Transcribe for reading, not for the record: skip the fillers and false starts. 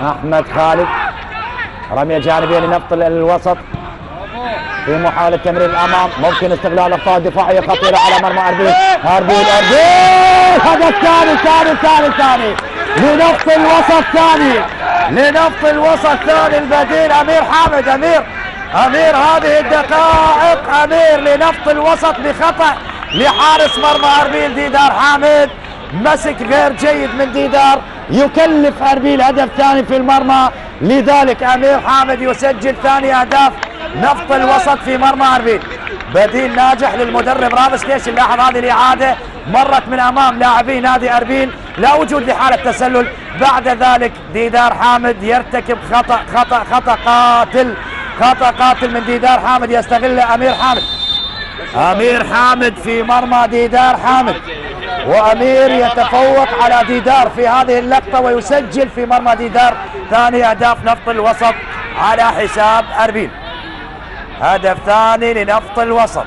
احمد خالد رميه جانبيه لنفط الوسط في محاولة تمرير الامام، ممكن استغلال اخطاء دفاعية خطيرة على مرمى اربيل. اربيل هدف ثاني لنفط الوسط، لنفط الوسط ثاني البديل امير حامد. امير هذه الدقائق، امير لنفط الوسط بخطأ لحارس مرمى اربيل ديدار حامد، مسك غير جيد من ديدار يكلف اربيل هدف ثاني في المرمى، لذلك امير حامد يسجل ثاني اهداف نفط الوسط في مرمى اربيل. بديل ناجح للمدرب رامز ليش. نلاحظ هذه الاعاده مرت من امام لاعبي نادي اربيل، لا وجود لحاله تسلل. بعد ذلك ديدار حامد يرتكب خطأ قاتل من ديدار حامد يستغل امير حامد في مرمى ديدار حامد، وامير يتفوق على ديدار في هذه اللقطه ويسجل في مرمى ديدار ثاني اهداف نفط الوسط على حساب اربيل. هدف ثاني لنفط الوسط.